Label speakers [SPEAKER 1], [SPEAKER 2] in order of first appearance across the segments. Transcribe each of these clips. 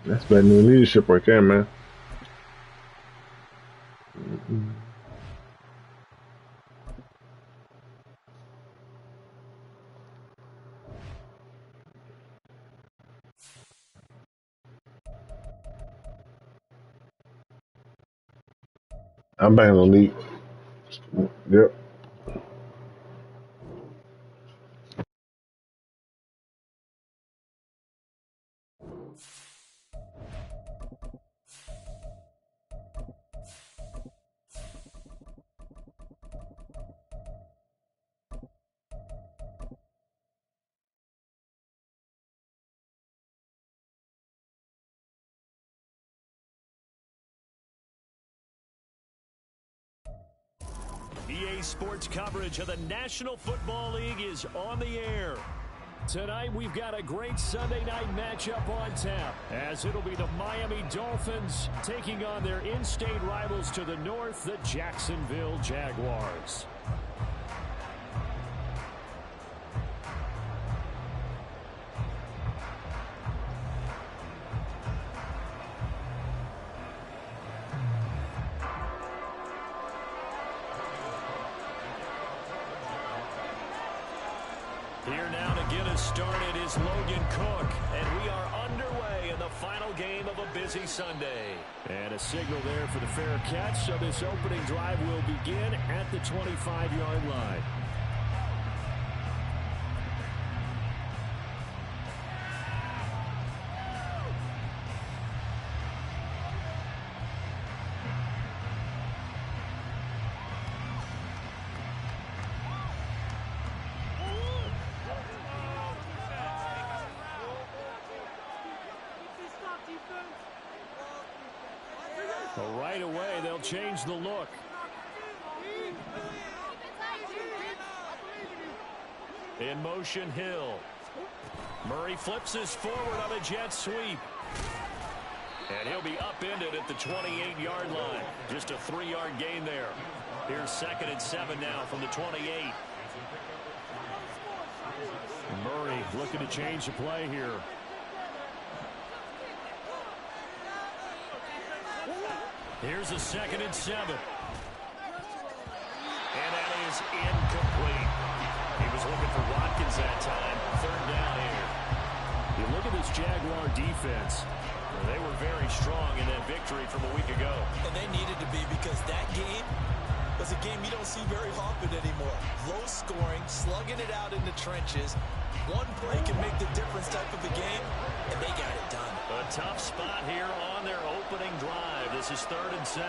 [SPEAKER 1] That's bad new leadership right there, man. I'm back in the league. Yep.
[SPEAKER 2] EA Sports coverage of the National Football League is on the air. Tonight, we've got a great Sunday night matchup on tap, as it'll be the Miami Dolphins taking on their in-state rivals to the north, the Jacksonville Jaguars. Here now to get us started is Logan Cook, and we are underway in the final game of a busy Sunday. And a signal there for the fair catch, so this opening drive will begin at the 25-yard line. Right away, they'll change the look. In motion, Hill. Murray flips this forward on a jet sweep. And he'll be upended at the 28-yard line. Just a 3-yard gain there. Here's 2nd and 7 now from the 28. Murray looking to change the play here. Here's a 2nd and 7. And that is incomplete. He was looking for Watkins that time. 3rd down here. You look at this Jaguar defense. They were very strong in that victory from a week ago.
[SPEAKER 3] And they needed to be, because that game was a game you don't see very often anymore. Low scoring, slugging it out in the trenches. One play can make the difference type of a game, and they got it done.
[SPEAKER 2] A tough spot here on their opening drive. This is 3rd and 7.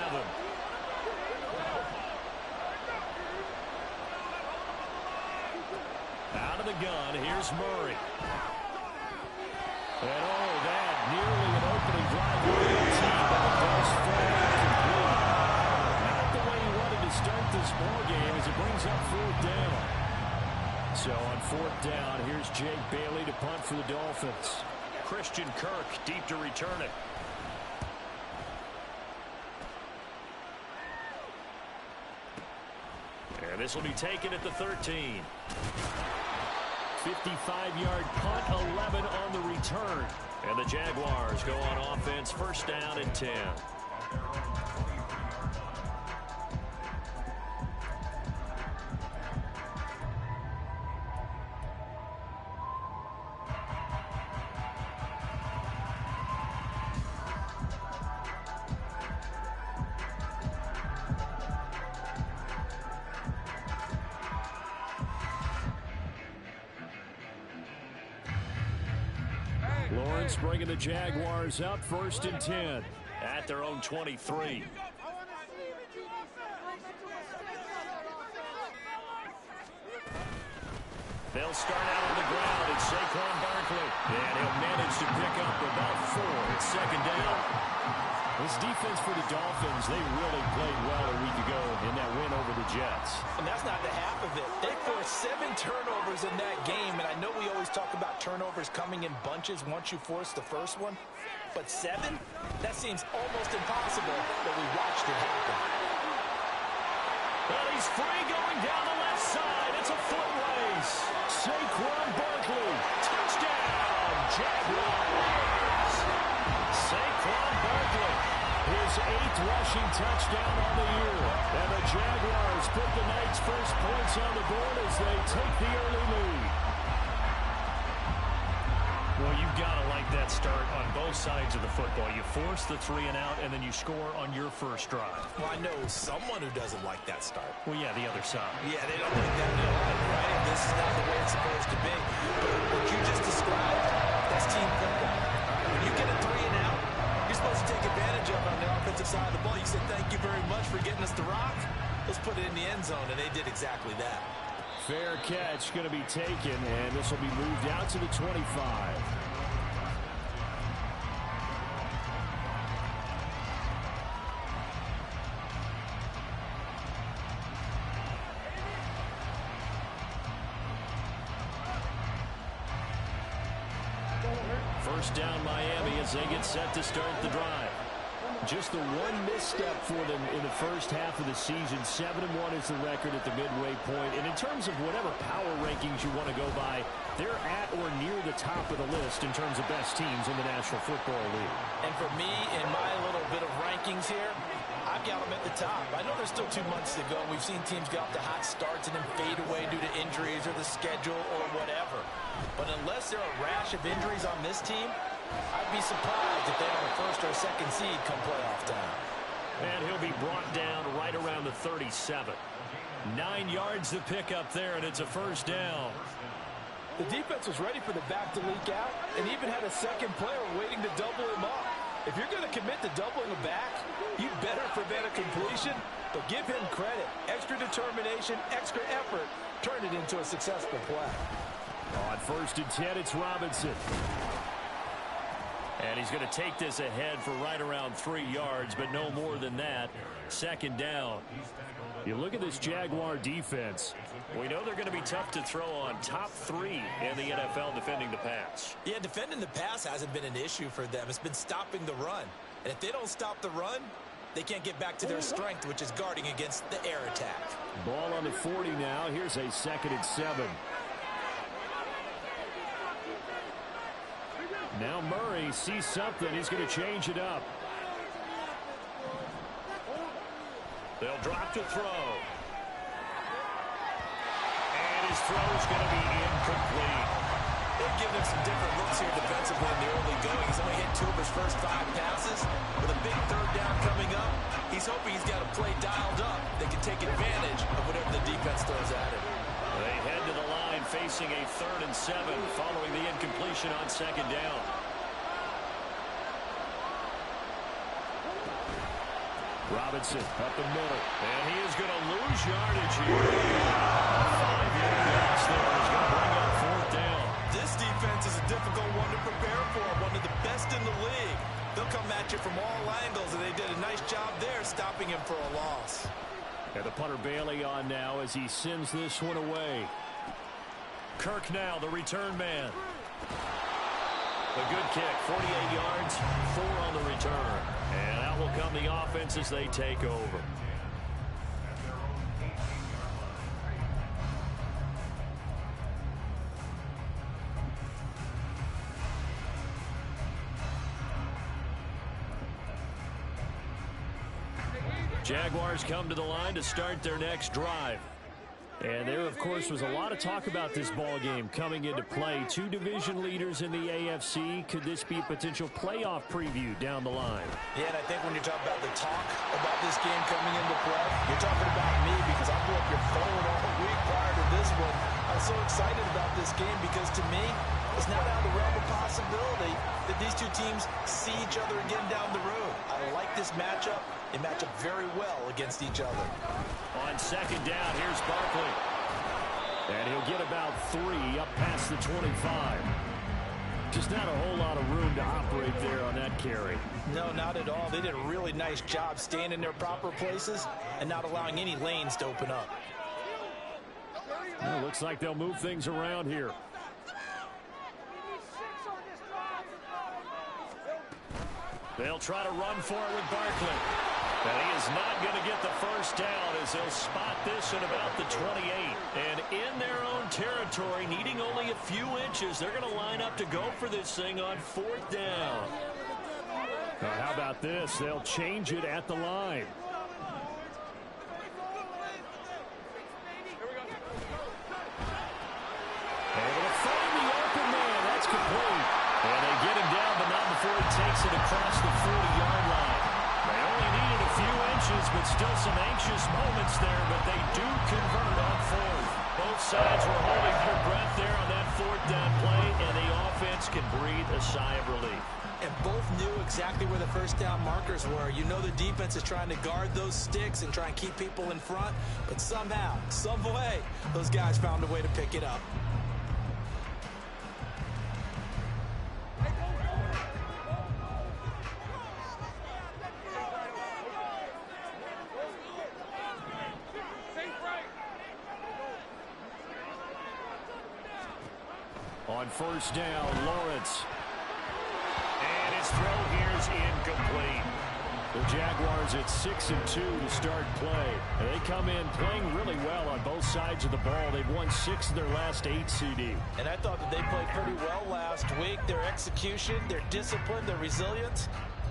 [SPEAKER 2] Out of the gun, here's Murray. And that nearly an opening drive for the team, but it does fall incomplete. Not the way he wanted to start this ball game as it brings up 4th down. So on 4th down, here's Jake Bailey to punt for the Dolphins. Christian Kirk deep to return it. And this will be taken at the 13. 55-yard punt, 11 on the return. And the Jaguars go on offense, 1st down and 10. Lawrence bringing the Jaguars up, 1st and 10 at their own 23. They'll start out on the ground. It's Saquon Barkley, and he'll manage to pick up about 4. It's 2nd down. This defense for the Dolphins, they really played well a week ago in that win over the Jets.
[SPEAKER 3] And that's not the half of it. They forced 7 turnovers in that game, and I know we always talk about turnovers coming in bunches once you force the first one. But 7? That seems almost impossible, but we watched it happen.
[SPEAKER 2] Well, he's free going down the left side. It's a foot race. Saquon Barkley, touchdown, Jaguars. Saquon Barkley, his 8th rushing touchdown on the year. And the Jaguars put the night's first points on the board as they take the early lead.
[SPEAKER 4] Well, you've got to like that start on both sides of the football. You force the 3 and out, and then you score on your first drive.
[SPEAKER 3] Well, I know someone who doesn't like that start.
[SPEAKER 4] Well, yeah, the other side.
[SPEAKER 3] Yeah, they don't like that at all, right? This is not the way it's supposed to be. But what you just described, that's team football. When you get a 3 and out, you're supposed to take advantage of it on the offensive side of the ball. You said, thank you very much for getting us the rock. Let's put it in the end zone, and they did exactly that.
[SPEAKER 2] Fair catch going to be taken, and this will be moved out to the 25. First down Miami as they get set to start the drive. Just the one misstep for them in the first half of the season. 7-1 is the record at the midway point. And in terms of whatever power rankings you want to go by, they're at or near the top of the list in terms of best teams in the National Football League.
[SPEAKER 3] And for me, in my little bit of rankings here, I've got them at the top. I know there's still 2 months to go. We've seen teams get off to hot starts and then fade away due to injuries or the schedule or whatever. But unless there are a rash of injuries on this team, I'd be surprised if they are the first or second seed come playoff time.
[SPEAKER 2] And he'll be brought down right around the 37. 9 yards to pick up there, and it's a first down.
[SPEAKER 5] The defense was ready for the back to leak out and even had a second player waiting to double him up. If you're going to commit to doubling a back, you better prevent a completion, but give him credit. Extra determination, extra effort, turn it into a successful play.
[SPEAKER 2] On 1st and 10, it's Robinson. And he's going to take this ahead for right around 3 yards, but no more than that. 2nd down. You look at this Jaguar defense. We know they're going to be tough to throw on. Top 3 in the NFL defending the pass.
[SPEAKER 3] Yeah, defending the pass hasn't been an issue for them. It's been stopping the run. And if they don't stop the run, they can't get back to their strength, which is guarding against the air attack.
[SPEAKER 2] Ball on the 40 now. Here's a 2nd and 7. Now Murray sees something. He's going to change it up. They'll drop to throw. And his throw is going to be incomplete.
[SPEAKER 3] They've given him some different looks here defensively in the early going. He's only hit 2 of his first 5 passes. With a big 3rd down coming up, he's hoping he's got a play dialed up that can take advantage of whatever the defense throws at him.
[SPEAKER 2] They head to the line facing a 3rd and 7 following the incompletion on 2nd down. Robinson up the middle, and he is going to lose yardage here. 5-yard loss there is going to bring up 4th down.
[SPEAKER 3] This defense is a difficult one to prepare for, one of the best in the league. They'll come at you from all angles, and they did a nice job there stopping him for a loss.
[SPEAKER 2] And the punter Bailey on now as he sends this one away. Kirk now, the return man. A good kick, 48 yards, 4 on the return. And out will come the offense as they take over. Jaguars come to the line to start their next drive. And there, of course, was a lot of talk about this ball game coming into play. 2 division leaders in the AFC. Could this be a potential playoff preview down the line?
[SPEAKER 3] Yeah, and I think when you're talking about the talk about this game coming into play, you're talking about me because I blew up your phone all week prior to this one. I'm so excited about this game because to me, it's not out of the realm of possibility that these 2 teams see each other again down the road. I like this matchup. They match up very well against each other.
[SPEAKER 2] On 2nd down, here's Barkley. And he'll get about 3 up past the 25. Just not a whole lot of room to operate there on that carry.
[SPEAKER 3] No, not at all. They did a really nice job staying in their proper places and not allowing any lanes to open up.
[SPEAKER 2] Well, looks like they'll move things around here.
[SPEAKER 4] They'll try to run for it with Barkley. And he is not going to get the first down as they'll spot this at about the 28. And in their own territory, needing only a few inches, they're going to line up to go for this thing on 4th down.
[SPEAKER 2] How about this? They'll change it at the line.
[SPEAKER 4] Able to find the open man. That's complete. And they get him down, but not before he takes it across the 40-yard line. They only needed a few inches, but still some anxious moments there, but they do convert on 4th. Both sides were holding their breath there on that 4th down play, and the offense can breathe a sigh of relief.
[SPEAKER 3] And both knew exactly where the first down markers were. You know the defense is trying to guard those sticks and try and keep people in front, but somehow, some way, those guys found a way to pick it up.
[SPEAKER 2] On 1st down, Lawrence.
[SPEAKER 4] And his throw here is incomplete.
[SPEAKER 2] The Jaguars at 6-2 to start play. And they come in playing really well on both sides of the ball. They've won 6 of their last 8 CD.
[SPEAKER 5] And I thought that they played pretty well last week. Their execution, their discipline, their resilience,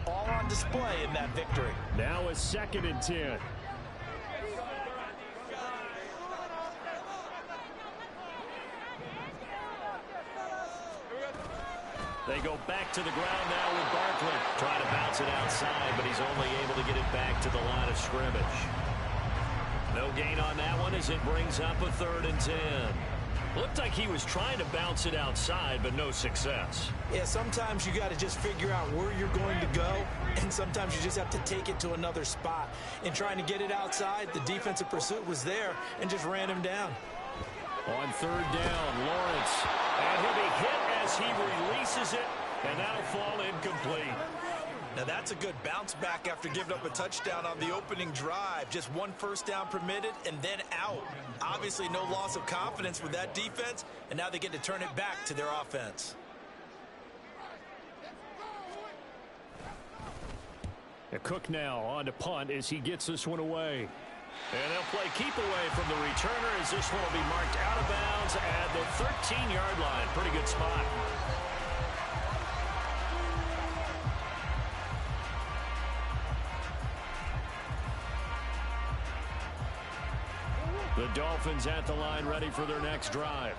[SPEAKER 5] all on display in that victory.
[SPEAKER 2] Now a 2nd and 10.
[SPEAKER 4] They go back to the ground now with Barkley. Trying to bounce it outside, but he's only able to get it back to the line of scrimmage. No gain on that one as it brings up a 3rd and 10. Looked like he was trying to bounce it outside, but no success.
[SPEAKER 3] Yeah, sometimes you got to just figure out where you're going to go, and sometimes you just have to take it to another spot. In trying to get it outside, the defensive pursuit was there and just ran him down.
[SPEAKER 2] On 3rd down, Lawrence.
[SPEAKER 4] And he'll be hit as he releases it, and that'll fall incomplete.
[SPEAKER 3] Now that's a good bounce back after giving up a touchdown on the opening drive. Just 1 first down permitted and then out. Obviously no loss of confidence with that defense, and now they get to turn it back to their offense.
[SPEAKER 2] Cook now on to punt as he gets this one away.
[SPEAKER 4] And they'll play keep away from the returner as this one will be marked out of bounds at the 13-yard line. Pretty good spot.
[SPEAKER 2] The Dolphins at the line ready for their next drive.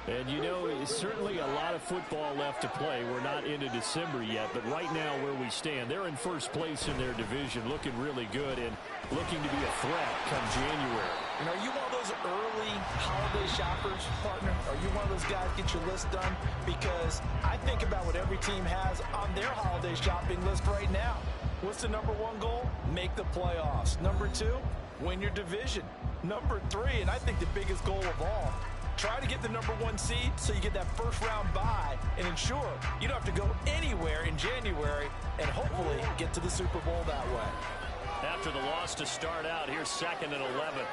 [SPEAKER 2] And you know, it's certainly a lot of football left to play. We're not into December yet, but right now where we stand, they're in first place in their division, looking really good and looking to be a threat come January.
[SPEAKER 5] And are you one of those early holiday shoppers, partner? Are you one of those guys get your list done? Because I think about what every team has on their holiday shopping list right now. What's the number 1 goal? Make the playoffs. Number 2, win your division. Number 3, and I think the biggest goal of all, try to get the number 1 seed so you get that first round bye and ensure you don't have to go anywhere in January and hopefully get to the Super Bowl that way.
[SPEAKER 4] After the loss to start out, here's 2nd and 11.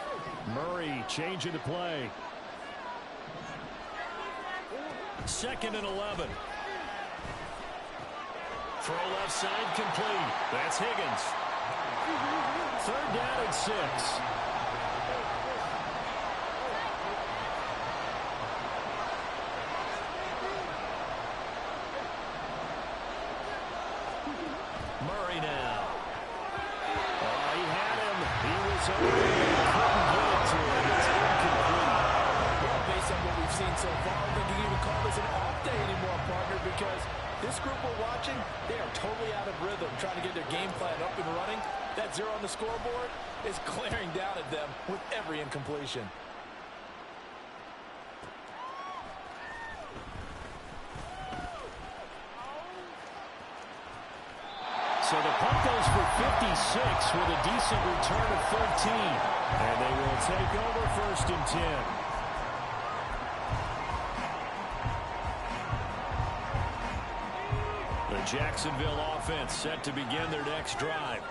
[SPEAKER 2] Murray changing the play.
[SPEAKER 4] 2nd and 11. Throw left side complete. That's Higgins.
[SPEAKER 2] 3rd down and 6.
[SPEAKER 4] Murray now.
[SPEAKER 2] Oh, he had him. He was open. Couldn't get it to him. It's incomplete.
[SPEAKER 5] Well, based on what we've seen so far, I don't think you can even call this an off day anymore, partner, because this group we're watching, they are totally out of rhythm, trying to get their game plan up and running. That 0 on the scoreboard is glaring down at them with every incompletion.
[SPEAKER 2] So the punt goes for 56 with a decent return of 13. And they will take over 1st and 10. The Jacksonville offense set to begin their next drive.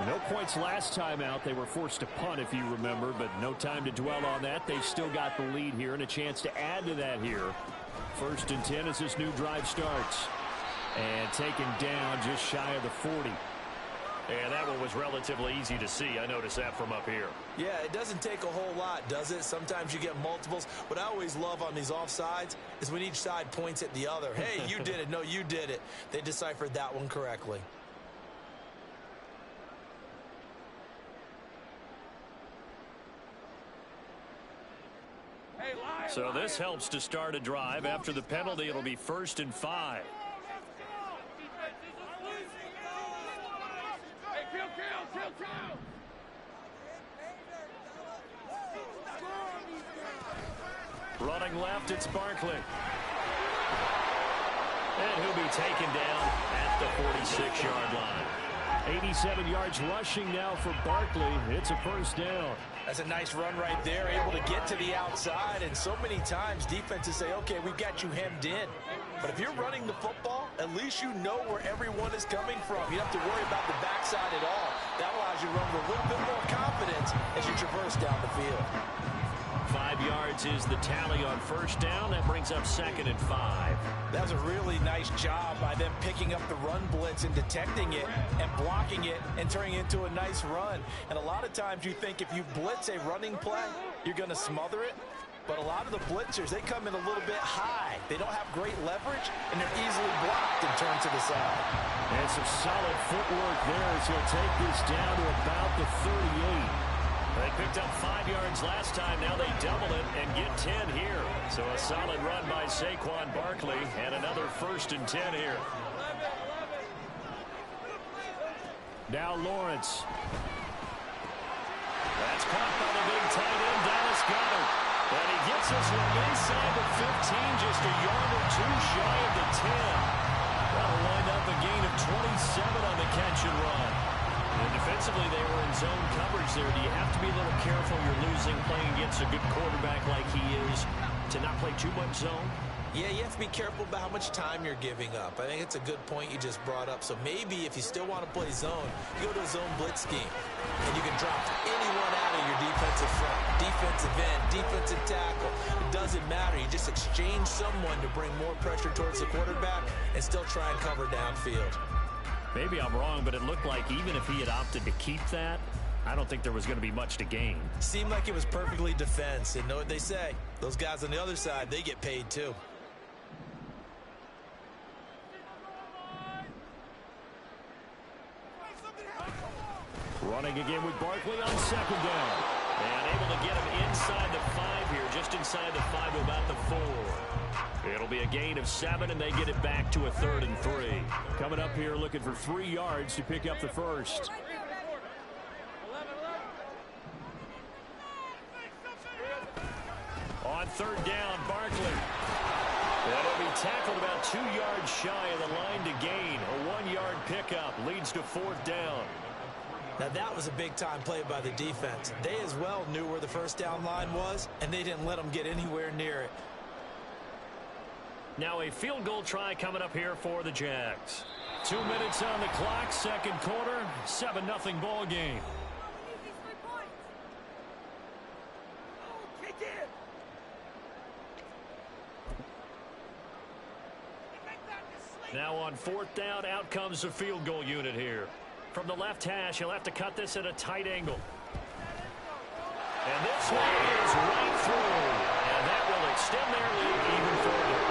[SPEAKER 2] No points last time out. They were forced to punt, if you remember, but no time to dwell on that. They've still got the lead here and a chance to add to that here. 1st and 10 as this new drive starts.
[SPEAKER 4] And taken down just shy of the 40. And that one was relatively easy to see. I noticed that from up here.
[SPEAKER 3] Yeah, it doesn't take a whole lot, does it? Sometimes you get multiples. What I always love on these offsides is when each side points at the other. Hey, you did it. No, you did it. They deciphered that one correctly.
[SPEAKER 4] So this helps to start a drive. After the penalty, it'll be 1st and 5. Running left, it's Barkley. And he'll be taken down at the 46-yard line. 87 yards rushing now for Barkley. It's a 1st down.
[SPEAKER 3] That's a nice run right there, able to get to the outside. And so many times defenses say, okay, we've got you hemmed in. But if you're running the football, at least you know where everyone is coming from. You don't have to worry about the backside at all. That allows you to run with a little bit more confidence as you traverse down the field.
[SPEAKER 4] 5 yards is the tally on 1st down. That brings up 2nd and 5.
[SPEAKER 3] That was a really nice job by them picking up the run blitz and detecting it and blocking it and turning it into a nice run. And a lot of times you think if you blitz a running play, you're going to smother it. But a lot of the blitzers, they come in a little bit high. They don't have great leverage, and they're easily blocked and turned to the side.
[SPEAKER 4] And some solid footwork there as he'll take this down to about the 38. They picked up 5 yards last time. Now they double it and get 10 here. So a solid run by Saquon Barkley and another 1st and 10 here. Now Lawrence. That's caught by the big tight end, Dallas Goedert. And he gets us one inside the 15, just a yard or two shy of the 10. That'll wind up a gain of 27 on the catch and run. And defensively, they were in zone coverage there. Do you have to be a little careful? You're losing playing against a good quarterback like he is to not play too much zone?
[SPEAKER 3] Yeah, you have to be careful about how much time you're giving up. I think it's a good point you just brought up. So maybe if you still want to play zone, you go to a zone blitz scheme. And you can drop anyone out of your defensive front, defensive end, defensive tackle. It doesn't matter. You just exchange someone to bring more pressure towards the quarterback and still try and cover downfield.
[SPEAKER 4] Maybe I'm wrong, but it looked like even if he had opted to keep that, I don't think there was going to be much to gain.
[SPEAKER 3] Seemed like it was perfectly defense. And know what they say? Those guys on the other side, they get paid too.
[SPEAKER 4] Running again with Barkley on 2nd down. And able to get him inside the 5 here, just inside the 5 to about the 4. It'll be a gain of 7, and they get it back to a 3rd and 3. Coming up here looking for 3 yards to pick up the 1st. On 3rd down, Barkley. That'll be tackled about 2 yards shy of the line to gain. A 1-yard pickup leads to 4th down.
[SPEAKER 3] Now that was a big-time play by the defense. They as well knew where the 1st down line was, and they didn't let them get anywhere near it.
[SPEAKER 4] Now a field goal try coming up here for the Jags. 2 minutes on the clock, 2nd quarter, 7-0 ball game. Now on 4th down, out comes the field goal unit here. From the left hash, he'll have to cut this at a tight angle. And this one is right through. And that will extend their lead even further.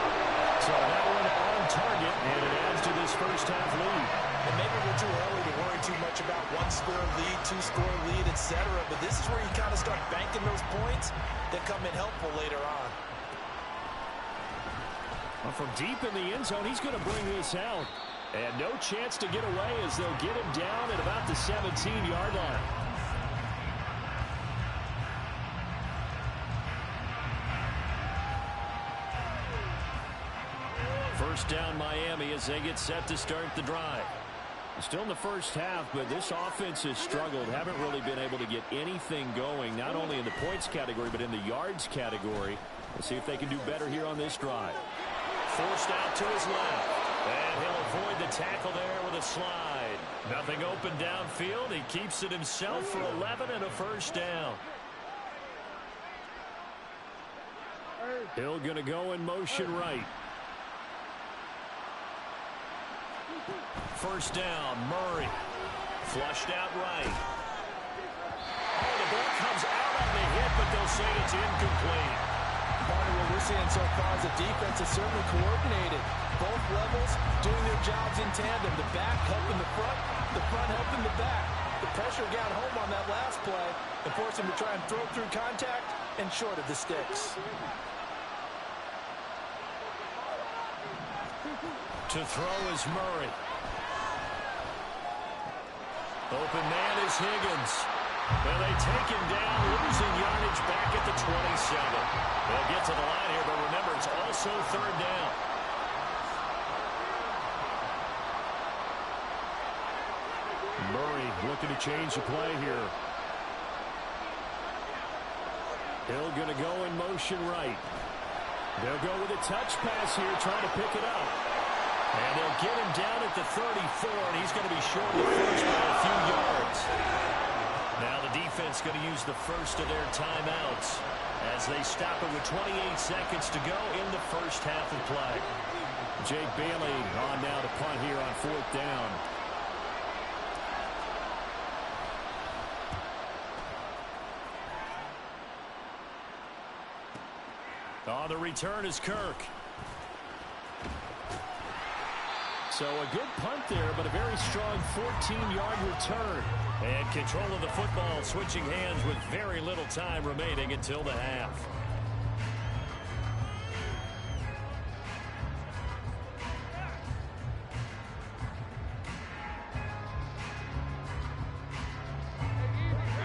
[SPEAKER 4] So that one on target, and it adds to this 1st half lead.
[SPEAKER 3] And maybe we're too early to worry too much about 1-score lead, 2-score lead, etc. But this is where you kind of start banking those points that come in helpful later on.
[SPEAKER 4] Well, from deep in the end zone, he's going to bring this out. And no chance to get away as they'll get him down at about the 17-yard line. First down Miami as they get set to start the drive. Still in the 1st half, but this offense has struggled. Haven't really been able to get anything going, not only in the points category, but in the yards category. Let's see if they can do better here on this drive. Forced out to his left. And he'll avoid the tackle there with a slide. Nothing open downfield. He keeps it himself for 11 and a 1st down. Hill going to go in motion right. First down, Murray. Flushed out right. Oh, the ball comes out on the hit, but they'll say it's incomplete.
[SPEAKER 5] Partner, what we're seeing so far is the defense is certainly coordinated. Both levels doing their jobs in tandem. The back helping the front helping the back. The pressure got home on that last play and forced him to try and throw through contact and short of the sticks.
[SPEAKER 4] To throw is Murray. Open man is Higgins. And they take him down, losing yardage back at the 27. They'll get to the line here, but remember, it's also third down. Murray looking to change the play here. Hill going to go in motion right. They'll go with a touch pass here, trying to pick it up. And they'll get him down at the 34, and he's going to be short of the first by a few yards. Now the defense going to use the first of their timeouts as they stop it with 28 seconds to go in the first half of play. Jake Bailey on now to punt here on fourth down. On the return is Kirk. So a good punt there, but a very strong 14-yard return. And control of the football switching hands with very little time remaining until the half.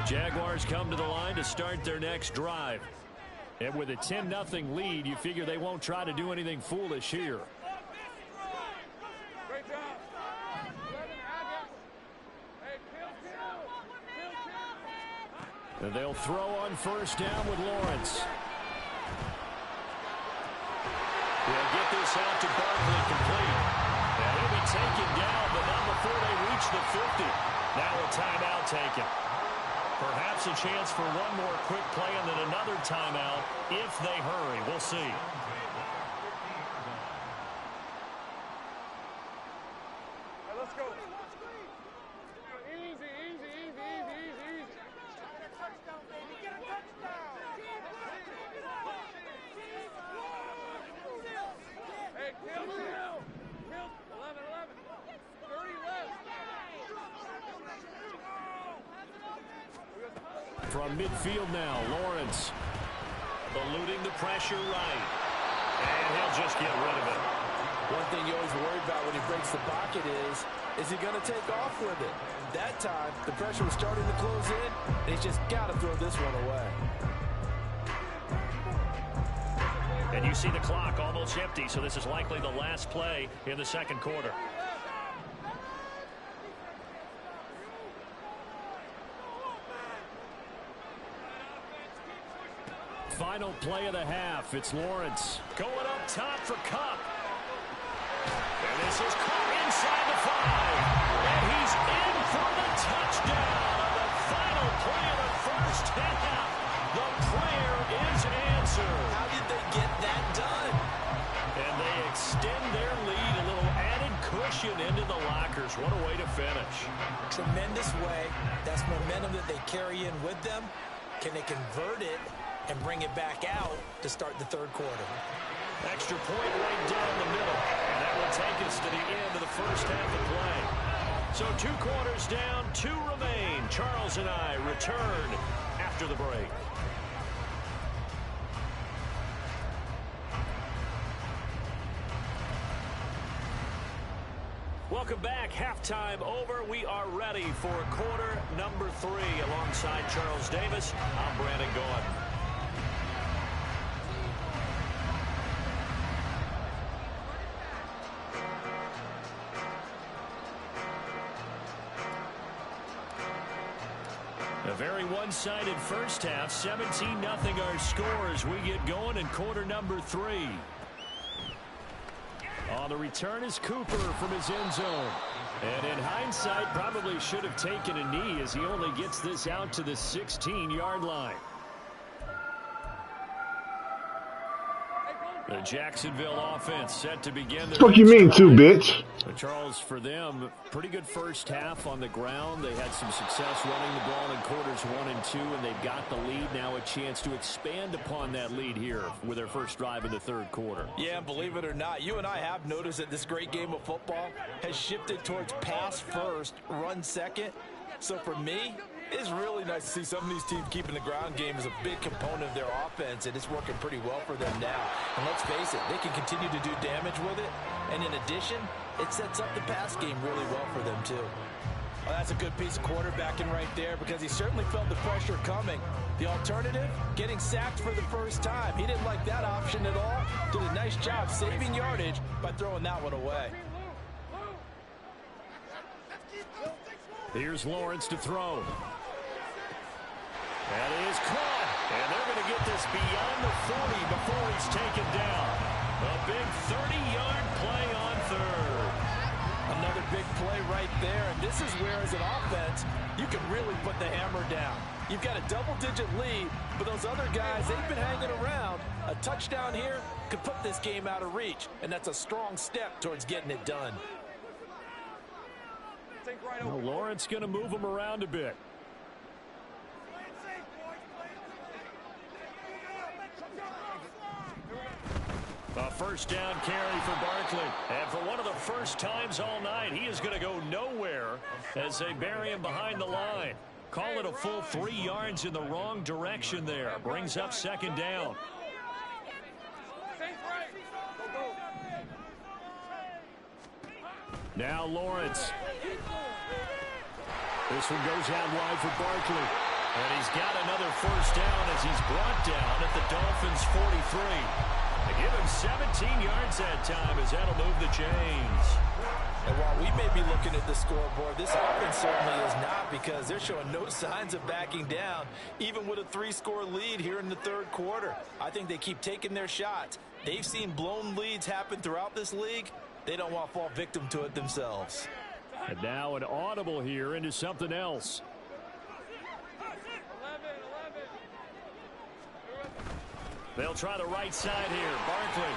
[SPEAKER 4] Jaguars come to the line to start their next drive. And with a 10-0 lead, you figure they won't try to do anything foolish here. And they'll throw on first down with Lawrence. They'll get this out to Barkley complete. And he'll be taken down, but not before they reach the 50. Now a timeout taken. Perhaps a chance for one more quick play and then another timeout if they hurry. We'll see.
[SPEAKER 6] Let's go. Easy, easy, easy, easy, easy. Get a touchdown, baby. Get a touchdown. Hey, kill. 11, 30 left.
[SPEAKER 4] From midfield now, Lawrence eluding the pressure right. And he'll just get rid of it.
[SPEAKER 5] One thing you always worry about when he breaks the pocket is he going to take off with it? That time, the pressure was starting to close in, and he's just got to throw this one away.
[SPEAKER 4] And you see the clock almost empty, so this is likely the last play in the second quarter. Final play of the half. It's Lawrence going up top for Kupp. And this is caught inside the 5. And he's in for the touchdown on the final play of the first half. The prayer is answered.
[SPEAKER 5] How did they get that done?
[SPEAKER 4] And they extend their lead, a little added cushion into the lockers. What a way to finish.
[SPEAKER 5] Tremendous way. That's momentum that they carry in with them. Can they convert it and bring it back out to start the third quarter?
[SPEAKER 4] Extra point right down the middle. And that will take us to the end of the first half of play. So 2 quarters down, 2 remain. Charles and I return after the break. Welcome back. Halftime over. We are ready for quarter number 3. Alongside Charles Davis, I'm Brandon Gordon. A very one-sided first half. 17-0 our score as we get going in quarter number 3. On the return is Cooper from his end zone. And in hindsight, probably should have taken a knee as he only gets this out to the 16-yard line.
[SPEAKER 6] Hey, go,
[SPEAKER 4] The Jacksonville offense set to begin their
[SPEAKER 1] Fuck you mean
[SPEAKER 4] next
[SPEAKER 1] too,
[SPEAKER 4] drive.
[SPEAKER 1] bitch?
[SPEAKER 4] Charles, for them, pretty good first half on the ground. They had some success running the ball in quarters 1 and 2, and they've got the lead. Now a chance to expand upon that lead here with their first drive in the third quarter.
[SPEAKER 5] Yeah, believe it or not, you and I have noticed that this great game of football has shifted towards pass first, run second. So for me, it's really nice to see some of these teams keeping the ground game as a big component of their offense, and it's working pretty well for them now. And let's face it, they can continue to do damage with it. And in addition, it sets up the pass game really well for them, too. Well, that's a good piece of quarterbacking right there because he certainly felt the pressure coming. The alternative, getting sacked for the first time. He didn't like that option at all. Did a nice job saving yardage by throwing that one away.
[SPEAKER 4] Here's Lawrence to throw. That is caught. And they're going to get this beyond the 40 before he's taken down. A big 30-yard play on third.
[SPEAKER 5] Another big play right there. And this is where, as an offense, you can really put the hammer down. You've got a double-digit lead, but those other guys, they've been hanging around. A touchdown here could put this game out of reach, and that's a strong step towards getting it done.
[SPEAKER 4] Well, Lawrence going to move him around a bit. A first down carry for Barkley. And for one of the first times all night, he is going to go nowhere as they bury him behind the line. Call it a full 3 yards in the wrong direction there. Brings up second down. Now Lawrence. This one goes out wide for Barkley. And he's got another first down as he's brought down at the Dolphins' 43. They give him 17 yards that time as that'll move the chains.
[SPEAKER 5] And while we may be looking at the scoreboard, this offense certainly is not because they're showing no signs of backing down, even with a 3-score lead here in the third quarter. I think they keep taking their shots. They've seen blown leads happen throughout this league. They don't want to fall victim to it themselves.
[SPEAKER 4] And now an audible here into something else. They'll try the right side here. Barkley.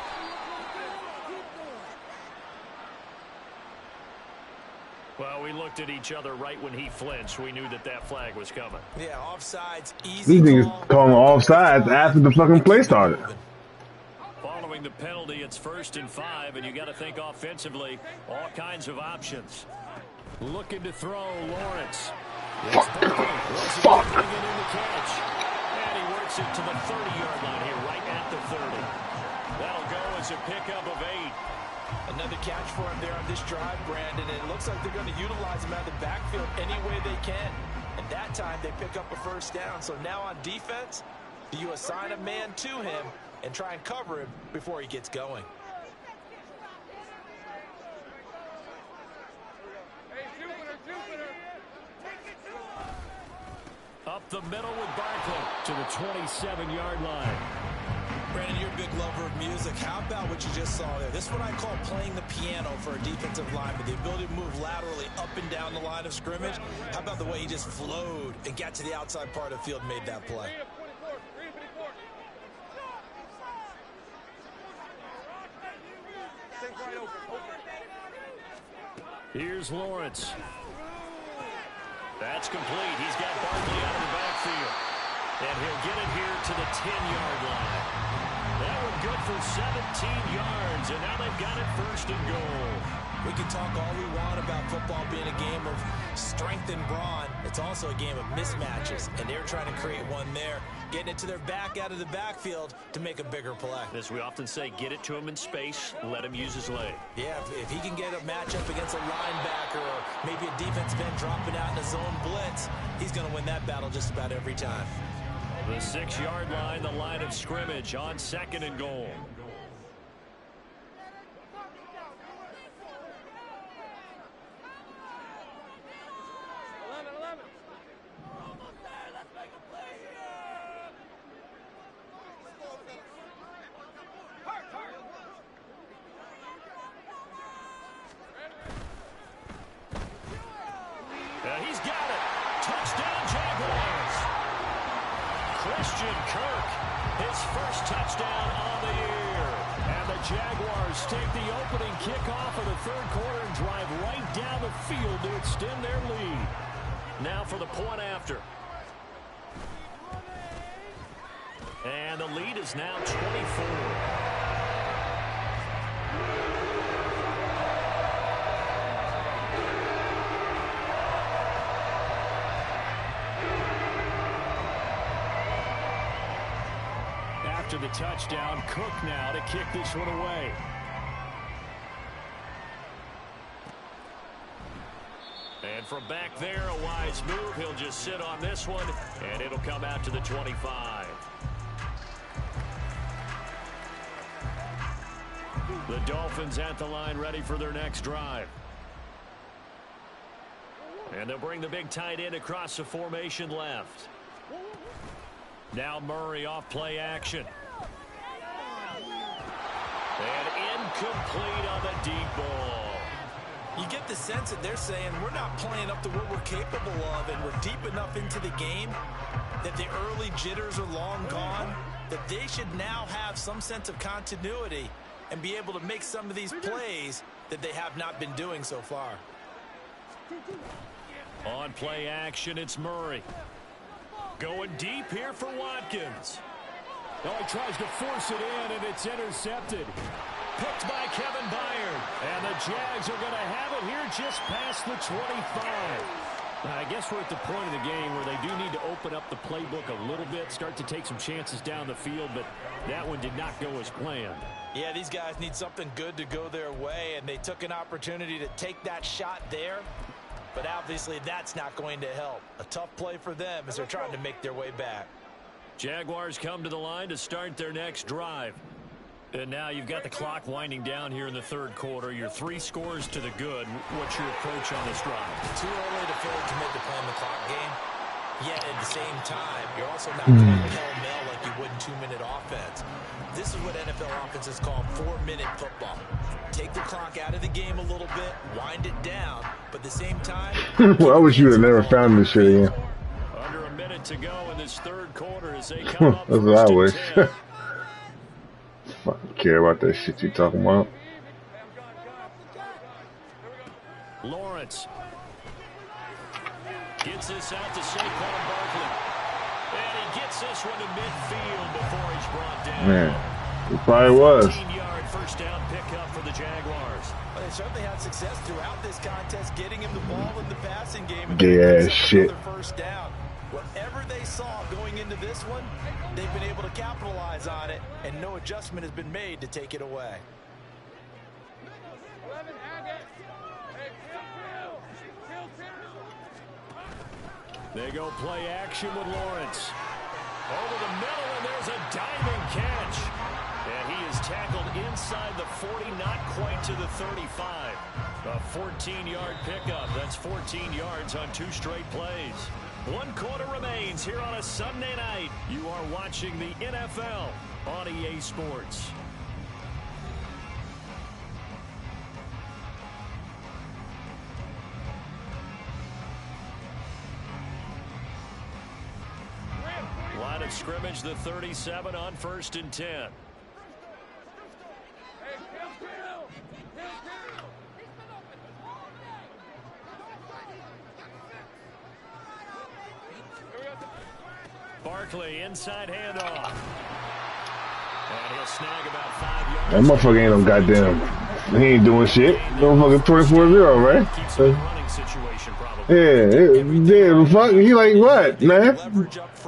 [SPEAKER 4] Well, we looked at each other right when he flinched. We knew that that flag was coming.
[SPEAKER 5] Yeah, offsides, easy.
[SPEAKER 1] These niggas calling offsides after the fucking play started.
[SPEAKER 4] Following the penalty, it's 1st and 5, and you got to think offensively, all kinds of options. Looking to throw, Lawrence.
[SPEAKER 1] Fuck.
[SPEAKER 4] Bringing in the catch. And he works it to the 30-yard line here, right at the 30. That'll go as a pickup of 8.
[SPEAKER 5] Another catch for him there on this drive, Brandon, and it looks like they're going to utilize him out of the backfield any way they can. And that time, they pick up a first down. So now on defense, do you assign a man to him and try and cover him before he gets going?
[SPEAKER 4] Up the middle with Barkley to the 27-yard line.
[SPEAKER 5] Brandon, you're a big lover of music. How about what you just saw there? This is what I call playing the piano for a defensive lineman. The ability to move laterally up and down the line of scrimmage. How about the way he just flowed and got to the outside part of the field and made that play?
[SPEAKER 4] Here's Lawrence. That's complete. He's got Barkley out of the backfield. And he'll get it here to the 10-yard line. That one good for 17 yards, and now they've got it 1st and goal.
[SPEAKER 5] We can talk all we want about football being a game of strength and brawn. It's also a game of mismatches, and they're trying to create one there, getting it to their back out of the backfield to make a bigger play.
[SPEAKER 4] As we often say, get it to him in space, let him use his leg.
[SPEAKER 5] Yeah, if he can get a matchup against a linebacker or maybe a defensive end dropping out in a zone blitz, he's going to win that battle just about every time.
[SPEAKER 4] The 6-yard line, the line of scrimmage on 2nd and goal. He's got it. Touchdown, Jaguars. Christian Kirk, his first touchdown on the year. Jaguars take the opening kickoff of the third quarter and drive right down the field to extend their lead. Now for the point after. And the lead is now 24. After the touchdown, Cook now to kick this one away. And from back there, a wise move. He'll just sit on this one, and it'll come out to the 25. The Dolphins at the line ready for their next drive. And they'll bring the big tight end across the formation left. Now Murray off play action. And incomplete on the deep ball.
[SPEAKER 3] You get the sense that they're saying we're not playing up to what we're capable of, and we're deep enough into the game that the early jitters are long gone, that they should now have some sense of continuity and be able to make some of these plays that they have not been doing so far.
[SPEAKER 4] On play action, it's Murray. Going deep here for Watkins. Oh, he tries to force it in, and it's intercepted. Picked by Kevin Byard. And the Jags are going to have it here just past the 25. I guess we're at the point of the game where they do need to open up the playbook a little bit, start to take some chances down the field, but that one did not go as planned.
[SPEAKER 3] Yeah, these guys need something good to go their way, and they took an opportunity to take that shot there. But obviously that's not going to help. A tough play for them as they're trying to make their way back.
[SPEAKER 4] Jaguars come to the line to start their next drive. And now you've got the clock winding down here in the third quarter. Your 3 scores to the good. What's your approach on this drive?
[SPEAKER 3] Too early to fully commit to playing the clock game. Yet at the same time, you're also not going pell-mell like you would in 2-minute offense. This is what NFL offenses call 4-minute football. Take the clock out of the game a little bit, wind it down, but at the same time...
[SPEAKER 1] Well, I wish you would have never found this shit again.
[SPEAKER 4] Under a minute to go in this third quarter as they come up
[SPEAKER 1] That's what I wish.
[SPEAKER 4] 10.
[SPEAKER 1] Fucking care about that shit you talking about.
[SPEAKER 4] Lawrence gets this out to Saquon Barkley. And he gets this one to midfield before he's brought down.
[SPEAKER 1] Man, it probably was.
[SPEAKER 4] 15-yard first down pickup for the Jaguars.
[SPEAKER 3] Well, they certainly had success throughout this contest, getting him the ball in the passing game.
[SPEAKER 1] Gay ass shit.
[SPEAKER 3] First down. Whatever they saw going into this one, they've been able to capitalize on it, and no adjustment has been made to take it away.
[SPEAKER 4] They go play action with Lawrence. Over the middle, and there's a diving catch. And he is tackled inside the 40, not quite to the 35. A 14-yard pickup. That's 14 yards on 2 straight plays. 1 quarter remains here on a Sunday night. You are watching the NFL on EA Sports. Line of scrimmage, the 37 on 1st and 10. Barkley, inside handoff. And he'll snag about 5 yards.
[SPEAKER 1] That motherfucker ain't no goddamn. He ain't doing shit. No fucking 24-0, right?
[SPEAKER 4] Keeps it a running situation, probably.
[SPEAKER 1] Yeah, fuck. He like, what, man?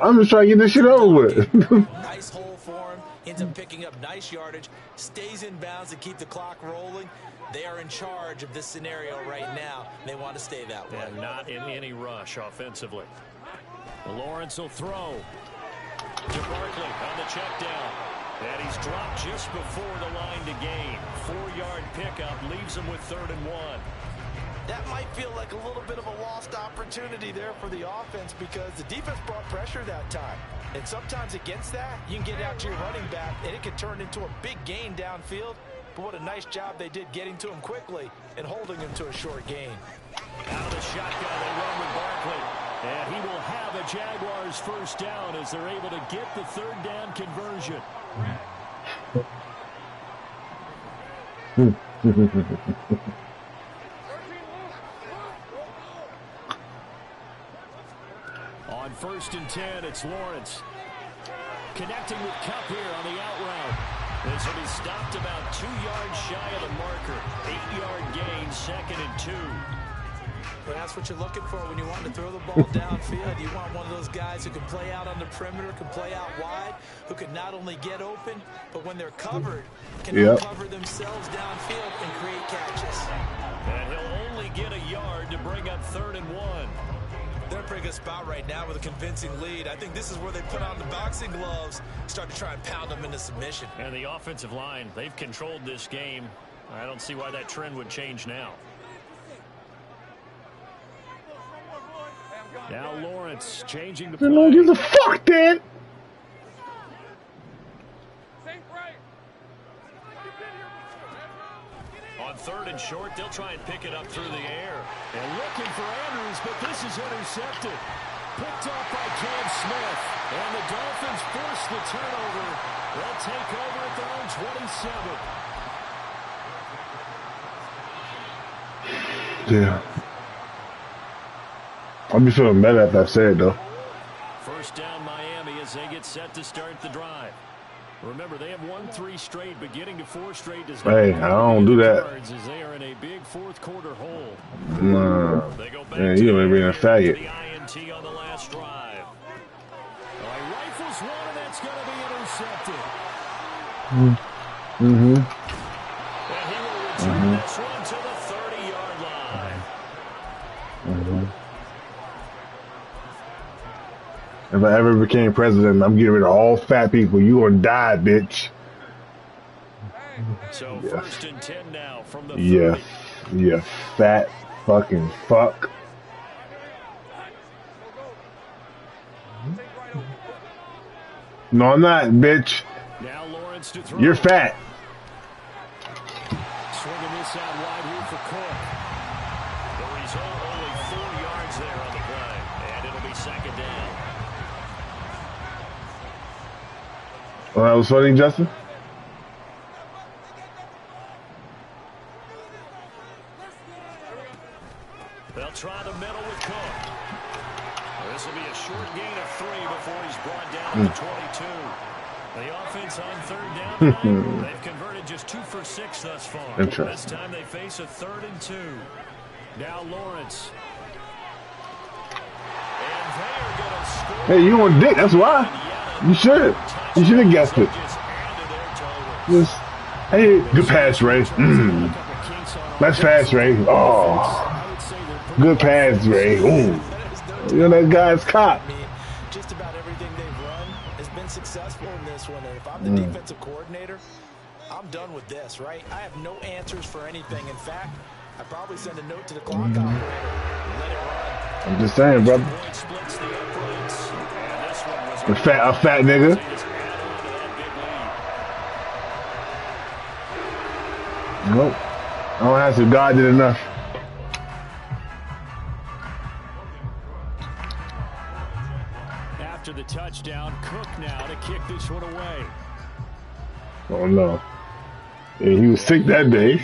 [SPEAKER 1] I'm just trying to get this shit over with.
[SPEAKER 3] Nice hole for him. Ends up picking up nice yardage. Stays in bounds to keep the clock rolling. They are in charge of this scenario right now. They want to stay that way.
[SPEAKER 4] And not in any rush offensively. Lawrence will throw to Barkley on the check down. And he's dropped just before the line to gain. 4-yard pickup leaves him with 3rd and 1.
[SPEAKER 3] That might feel like a little bit of a lost opportunity there for the offense because the defense brought pressure that time. And sometimes against that, you can get out to your running back, and it can turn into a big gain downfield. But what a nice job they did getting to him quickly and holding him to a short gain.
[SPEAKER 4] Out of the shotgun, they run with Barkley. And he will have a Jaguars first down as they're able to get the 3rd down conversion. On 1st and 10, it's Lawrence. Connecting with Cup here on the out route. This will be stopped about 2 yards shy of the marker. 8-yard gain, 2nd and 2.
[SPEAKER 3] Well, that's what you're looking for when you want to throw the ball downfield. You want one of those guys who can play out on the perimeter, can play out wide, who can not only get open, but when they're covered, can uncover themselves downfield and create catches.
[SPEAKER 4] And he'll only get a yard to bring up 3rd and 1.
[SPEAKER 3] They're in a pretty good spot right now with a convincing lead. I think this is where they put on the boxing gloves, start to try and pound them into submission.
[SPEAKER 4] And the offensive line, they've controlled this game. I don't see why that trend would change now. Now Lawrence changing the play.
[SPEAKER 1] Don't give a fuck, Dad.
[SPEAKER 4] On 3rd and short, they'll try and pick it up through the air. And looking for Andrews, but this is intercepted. Picked off by Cam Smith. And the Dolphins force the turnover. They'll take over at their own 27.
[SPEAKER 1] Yeah. I'll be feeling better after I say it, though.
[SPEAKER 4] First down Miami as they get set to start the drive. Remember, they have won 3 straight, but getting to 4 straight does not.
[SPEAKER 1] Hey, I don't do that.
[SPEAKER 4] As they are in a big 4th quarter hole.
[SPEAKER 1] Nah.
[SPEAKER 4] They go back
[SPEAKER 1] Man, you gonna be a faggot.
[SPEAKER 4] the INT on the last drive. Rifles one, and that's going to be intercepted. And he will return this one to the 30-yard line.
[SPEAKER 1] If I ever became president, I'm getting rid of all fat people. You gonna die, bitch.
[SPEAKER 4] So 1st and 10 now from the 30.
[SPEAKER 1] Yeah, fat fucking fuck. No, I'm not, bitch.
[SPEAKER 4] Now Lawrence to throw.
[SPEAKER 1] You're fat.
[SPEAKER 4] Swinging this out wide here for Cook. The result, only 4 yards there on the play, and it'll be 2nd down.
[SPEAKER 1] Well, that was funny, Justin.
[SPEAKER 4] They'll try the middle with Cook. This will be a short gain of 3 before he's brought down to 22. The offense on 3rd down tonight, they've converted just 2 for 6 thus far. This time they face a 3rd and 2. Now Lawrence. And they are going to score.
[SPEAKER 1] Hey, you on dick? That's why. You should. You should have guessed it. Just, hey, good pass, Ray. That's fast, Ray. Oh, good pass, Ray. Ooh. You know that guy's cop.
[SPEAKER 3] Just about everything they've run has been successful in this one. And if I'm the defensive coordinator, I'm done with this, right? I have no answers for anything. In fact, I'd probably send a note to the clock operator and let it run.
[SPEAKER 1] I'm just saying, brother. A fat nigga. Nope. I don't have to. God did enough.
[SPEAKER 4] After the touchdown, Cook now to kick this one away.
[SPEAKER 1] Oh no. Yeah, he was sick that day.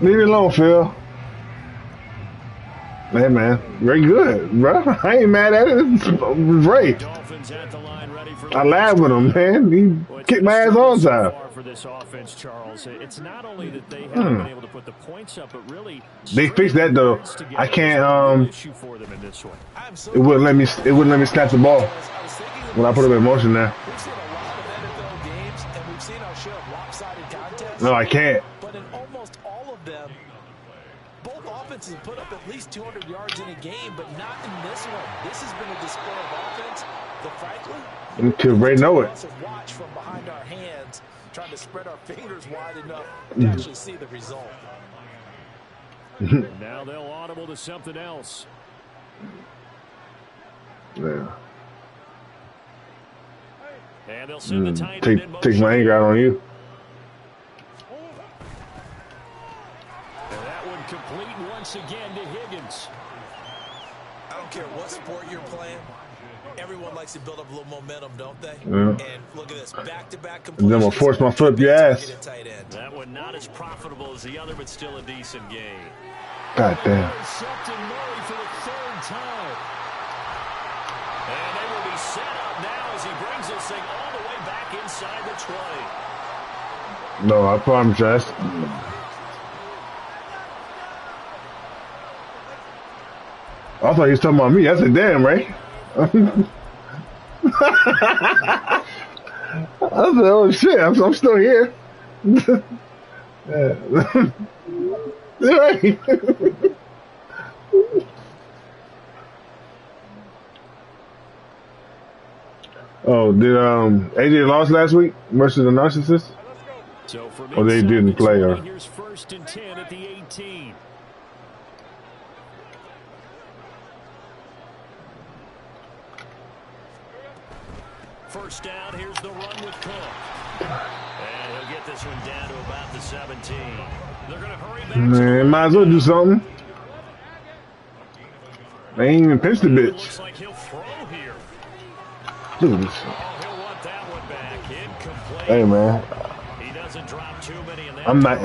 [SPEAKER 1] Leave it alone, Phil. Hey, man. Very good, bro. I ain't mad at it. It's Ray. I laughed with him, man. He kicked my ass all the time.
[SPEAKER 4] For this offense, Charles, it's not only that they haven't been able to put the points up, but really
[SPEAKER 1] they fixed that though. I can't. It wouldn't let me. It wouldn't let me snap the ball when I put it in motion there. No, I can't.
[SPEAKER 3] But in almost all of them, both offenses put up at least 200 yards in a game, but not in this one. This has been a display of offense that, frankly,
[SPEAKER 1] until Ray know it.
[SPEAKER 3] Watch from behind our hands, trying to spread our fingers wide enough to actually see the result.
[SPEAKER 4] Now they'll audible to something else.
[SPEAKER 1] Yeah.
[SPEAKER 4] And they'll send the tight end in
[SPEAKER 1] take my anger out on you.
[SPEAKER 4] And that one complete once again to Higgins.
[SPEAKER 3] I don't care what sport you're playing. Everyone likes to build up a little momentum, don't they?
[SPEAKER 1] Yeah.
[SPEAKER 3] And look at this, back-to-back
[SPEAKER 1] And then I'm gonna force my foot up your ass.
[SPEAKER 4] That one not as profitable as the other, but still a decent gain.
[SPEAKER 1] God damn.
[SPEAKER 4] Intercepting Murray for the third time. And they will be set up now as he brings this thing all the way back inside the 20.
[SPEAKER 1] No, I promise you. I thought he was talking about me. I said, damn, Ray. I said, oh shit, I'm still here. Yeah. Right. Oh, did AJ lost last week versus the Narcissist?
[SPEAKER 4] So
[SPEAKER 1] Or they didn't play her?
[SPEAKER 4] Here's 1st and 10 at the 18. First down, here's the run with Cook. And he'll get this one down to about the 17. They're going to hurry back.
[SPEAKER 1] Man, might as well do something. They ain't even pinched the bitch.
[SPEAKER 4] Looks like he'll throw here.
[SPEAKER 1] Look at this.
[SPEAKER 4] Oh, he'll want that one back. Incomplete.
[SPEAKER 1] Hey, man.
[SPEAKER 4] He doesn't drop too many in that.
[SPEAKER 1] I'm not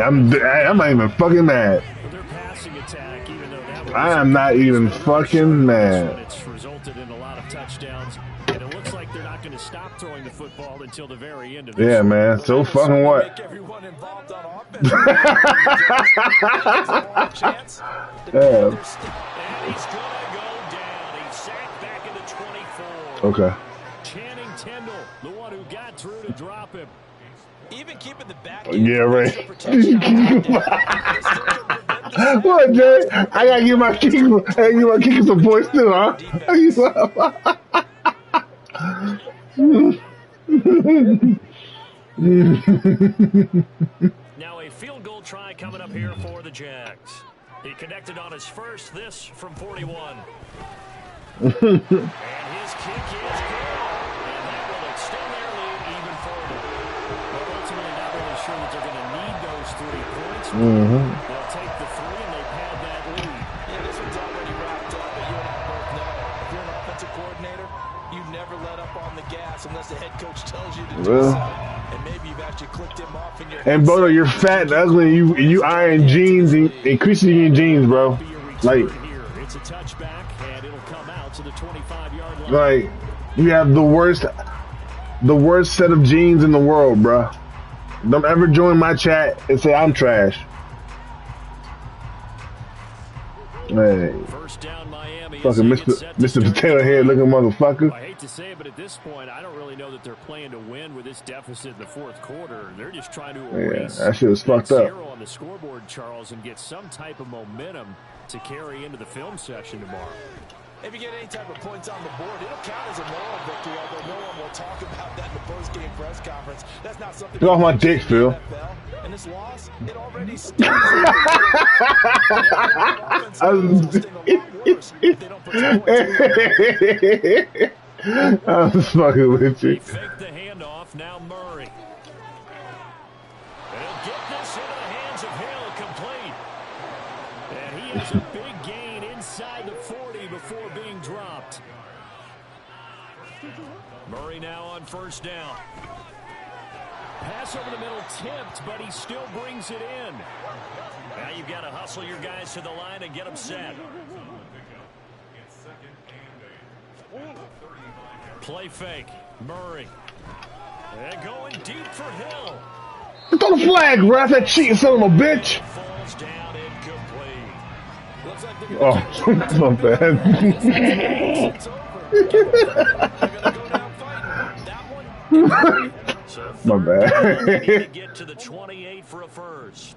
[SPEAKER 1] even fucking mad.
[SPEAKER 4] Their passing attack, even though that
[SPEAKER 1] I am not even fucking mad.
[SPEAKER 4] It's resulted in a lot of touchdowns, and it looks like they're not going to stop throwing the football until the very end of this.
[SPEAKER 1] Yeah, man. So fucking what?
[SPEAKER 5] Everyone involved on offense.
[SPEAKER 1] Yeah.
[SPEAKER 4] And he's going to go down. He's sacked back into 24.
[SPEAKER 1] Okay.
[SPEAKER 4] Channing Tindall, the one who got through to drop him.
[SPEAKER 5] Even keeping the back.
[SPEAKER 1] Yeah, right. What, Jay? I gotta give my kicker some points too, huh?
[SPEAKER 4] Now a field goal try coming up here for the Jags. He connected on his first, this from 41. And his kick is good. And that will extend their lead even further. But ultimately not really sure that they're going to need those 3 points. They'll take the 3 and they pad that lead.
[SPEAKER 5] Yeah, this one's already wrapped up, but you and I both know if you're an offensive coordinator, you never let up on the gas unless the head coach tells you to do so. And maybe you've actually clicked him off in your
[SPEAKER 1] And Bodo, you're fat and ugly. And you iron jeans, increasing your jeans, bro. Like,
[SPEAKER 4] It's a touchback and it'll come out to the 25-yard line.
[SPEAKER 1] like you have the worst set of jeans in the world, bro. Don't ever join my chat and say I'm trash. Hey,
[SPEAKER 4] First down, Miami.
[SPEAKER 1] fucking Mr. Potato Head looking motherfucker.
[SPEAKER 4] I hate to say it, but at this point, I don't really know that they're playing to win with this deficit in the 4th quarter. They're just trying to erase
[SPEAKER 1] that shit was fucked up.
[SPEAKER 4] 0 on the scoreboard, Charles, and get some type of momentum to carry into the film session tomorrow.
[SPEAKER 5] If you get any type of points on the board, it'll count as a moral victory, although no one will talk about that in the post-game press conference. That's not something.
[SPEAKER 1] Get off my dick, Phil.
[SPEAKER 5] And this loss, it already
[SPEAKER 1] I was fucking with you.
[SPEAKER 4] He faked the handoff, now Murray. And he'll get this into the hands of Hill, complete. And he has a big gain inside the 40 before being dropped. Murray now on first down. Pass over the middle tipped, but he still brings it in. Now you've got to hustle your guys to the line and get them set. Play fake. Murray. And going deep for Hill.
[SPEAKER 1] Throw the flag, bro. That's that cheating son of a bitch.
[SPEAKER 4] Falls down incomplete.
[SPEAKER 5] Looks like they're
[SPEAKER 1] Oh, my bad. My bad.
[SPEAKER 4] Get to the 28 for a first.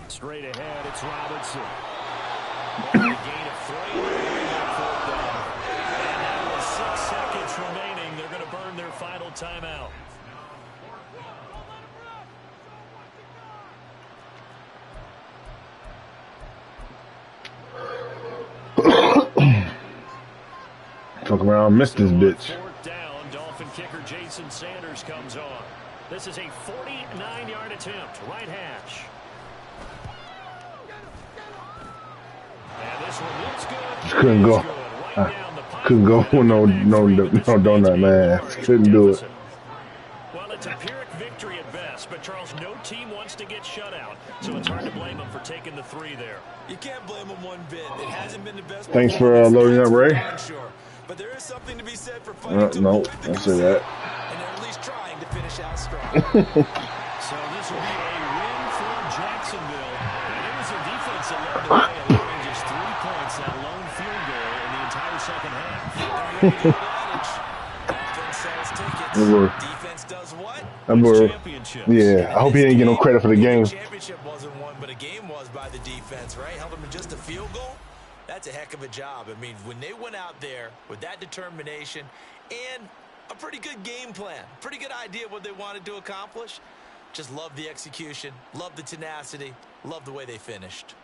[SPEAKER 4] Straight ahead, it's Robinson. Gain of 3. And now with 6 seconds remaining, they're going to burn their final timeout.
[SPEAKER 1] Fuck around, missed this bitch.
[SPEAKER 4] 4th down, Dolphin kicker Jason Sanders comes on. This is a 49-yard attempt, right hash. And this one looks good.
[SPEAKER 1] Just couldn't go.
[SPEAKER 4] Right down the pipe.
[SPEAKER 1] Couldn't go with no donut, man. Couldn't do it.
[SPEAKER 4] Well, it's a Pyrrhic victory at best, but Charles, no team wants to get shut out, so it's hard to blame them for taking the 3 there.
[SPEAKER 3] You can't blame them one bit. It hasn't been the best.
[SPEAKER 1] Thanks for loading up, Ray.
[SPEAKER 3] Sure. But there is something to be said for fighting to
[SPEAKER 1] No,
[SPEAKER 3] avoid the
[SPEAKER 1] don't say that.
[SPEAKER 3] and they're at least trying to finish out strong.
[SPEAKER 4] So this will be a win for Jacksonville. And it was a defense that led the way, allowing just 3 points, that lone field goal in the entire second half.
[SPEAKER 3] Offense sells tickets. Defense does what?
[SPEAKER 4] Championships.
[SPEAKER 1] Yeah, I hope he didn't get no credit for the game.
[SPEAKER 3] The championship wasn't won, but a game was by the defense, right? Held them in just a field goal. That's a heck of a job. I mean, when they went out there with that determination and a pretty good game plan, pretty good idea of what they wanted to accomplish, just love the execution, love the tenacity, love the way they finished.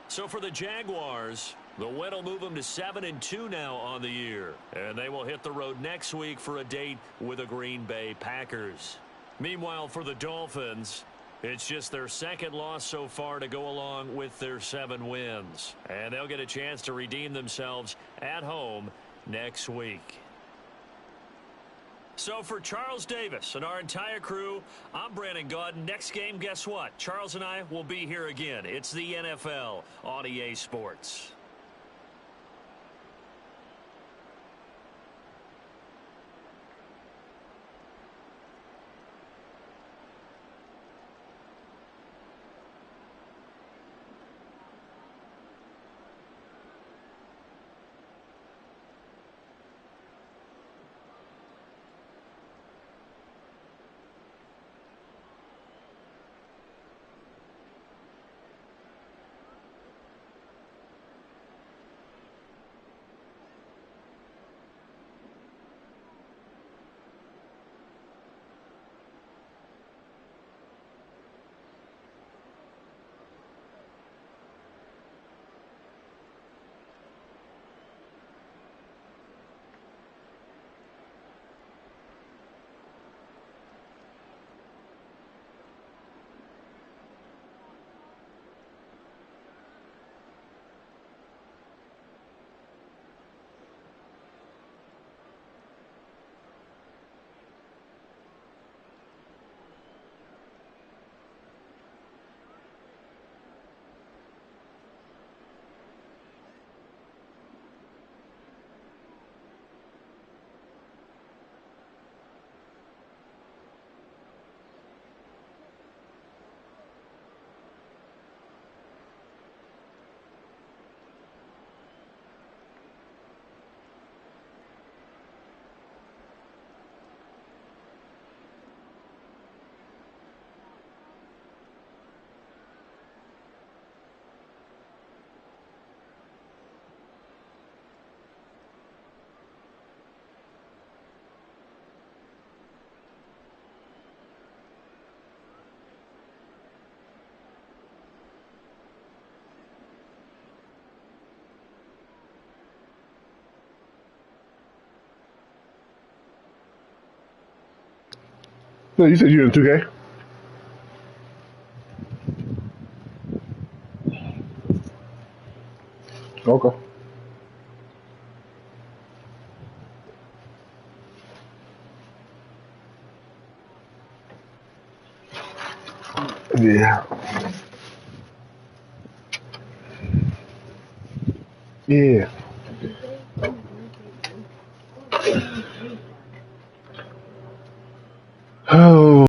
[SPEAKER 4] So for the Jaguars, the win will move them to 7-2 now on the year. And they will hit the road next week for a date with the Green Bay Packers. Meanwhile, for the Dolphins, it's just their second loss so far to go along with their 7 wins. And they'll get a chance to redeem themselves at home next week. So for Charles Davis and our entire crew, I'm Brandon Gaudin. Next game, guess what? Charles and I will be here again. It's the NFL on EA Sports.
[SPEAKER 1] No, you said you're in 2K? Okay. Yeah. Yeah. Oh.